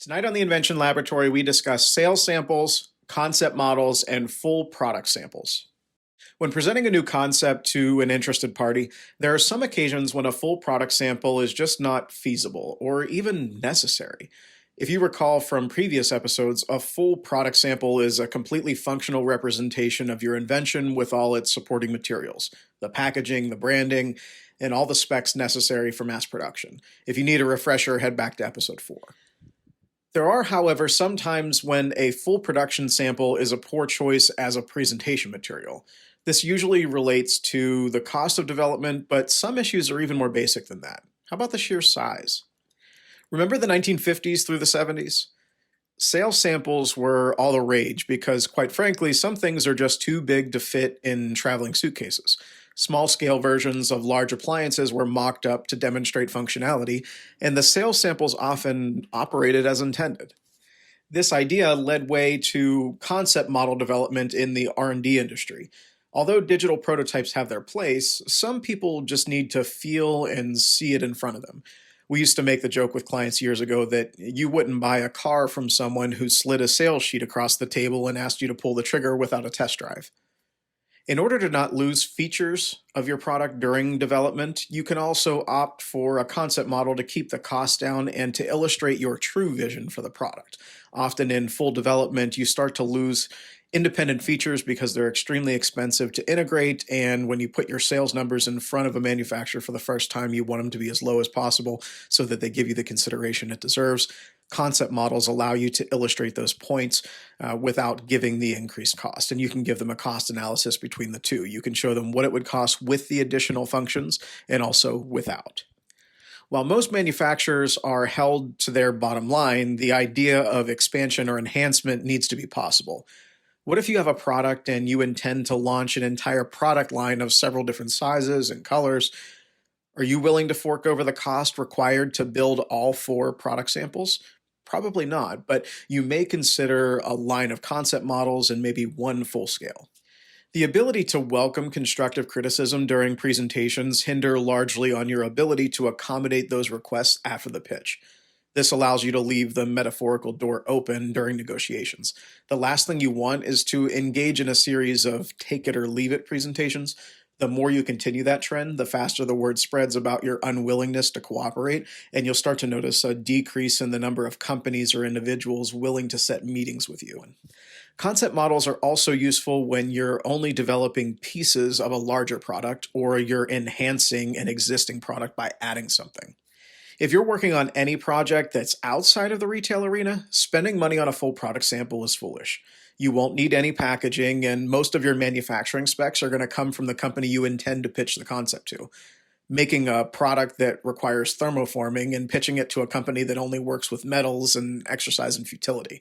Tonight on the Invention Laboratory, we discuss sales samples, concept models, and full product samples. When presenting a new concept to an interested party, there are some occasions when a full product sample is just not feasible or even necessary. If you recall from previous episodes, a full product sample is a completely functional representation of your invention with all its supporting materials, the packaging, the branding, and all the specs necessary for mass production. If you need a refresher, head back to episode 4. There are, however, some times when a full production sample is a poor choice as a presentation material. This usually relates to the cost of development, but some issues are even more basic than that. How about the sheer size? Remember the 1950s through the 70s? Sales samples were all the rage because, quite frankly, some things are just too big to fit in traveling suitcases. Small-scale versions of large appliances were mocked up to demonstrate functionality, and the sales samples often operated as intended. This idea led way to concept model development in the R&D industry. Although digital prototypes have their place, some people just need to feel and see it in front of them. We used to make the joke with clients years ago that you wouldn't buy a car from someone who slid a sales sheet across the table and asked you to pull the trigger without a test drive. In order to not lose features of your product during development, you can also opt for a concept model to keep the cost down and to illustrate your true vision for the product. Often in full development, you start to lose independent features because they're extremely expensive to integrate, and when you put your sales numbers in front of a manufacturer for the first time, you want them to be as low as possible so that they give you the consideration it deserves. Concept models allow you to illustrate those points without giving the increased cost, and you can give them a cost analysis between the two. You can show them what it would cost with the additional functions and also without. While most manufacturers are held to their bottom line, the idea of expansion or enhancement needs to be possible. What if you have a product and you intend to launch an entire product line of several different sizes and colors? Are you willing to fork over the cost required to build all 4 product samples? Probably not, but you may consider a line of concept models and maybe one full scale. The ability to welcome constructive criticism during presentations hinder largely on your ability to accommodate those requests after the pitch. This allows you to leave the metaphorical door open during negotiations. The last thing you want is to engage in a series of take it or leave it presentations. The more you continue that trend, the faster the word spreads about your unwillingness to cooperate, and you'll start to notice a decrease in the number of companies or individuals willing to set meetings with you. Concept models are also useful when you're only developing pieces of a larger product or you're enhancing an existing product by adding something. If you're working on any project that's outside of the retail arena, spending money on a full product sample is foolish. You won't need any packaging, and most of your manufacturing specs are going to come from the company you intend to pitch the concept to. Making a product that requires thermoforming and pitching it to a company that only works with metals and exercise in futility.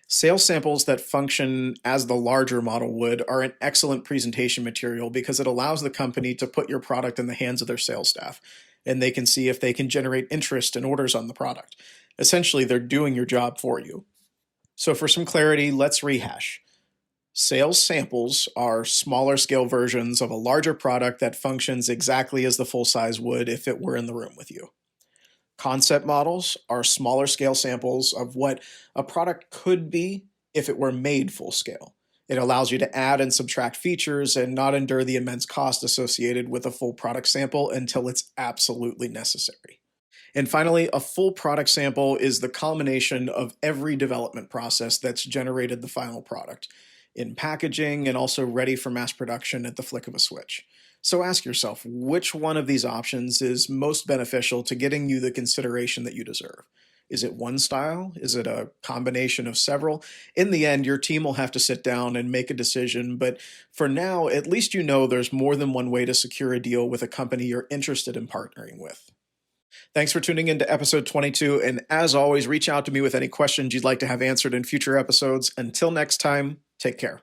Sales samples that function as the larger model would are an excellent presentation material because it allows the company to put your product in the hands of their sales staff, and they can see if they can generate interest and orders on the product. Essentially, they're doing your job for you. So for some clarity, let's rehash. Sales samples are smaller scale versions of a larger product that functions exactly as the full size would if it were in the room with you. Concept models are smaller scale samples of what a product could be if it were made full scale. It allows you to add and subtract features and not endure the immense cost associated with a full product sample until it's absolutely necessary. And finally, a full product sample is the culmination of every development process that's generated the final product, in packaging and also ready for mass production at the flick of a switch. So ask yourself, which one of these options is most beneficial to getting you the consideration that you deserve? Is it one style? Is it a combination of several? In the end, your team will have to sit down and make a decision, but for now, at least you know there's more than one way to secure a deal with a company you're interested in partnering with. Thanks for tuning into episode 22, and as always, reach out to me with any questions you'd like to have answered in future episodes. Until next time, take care.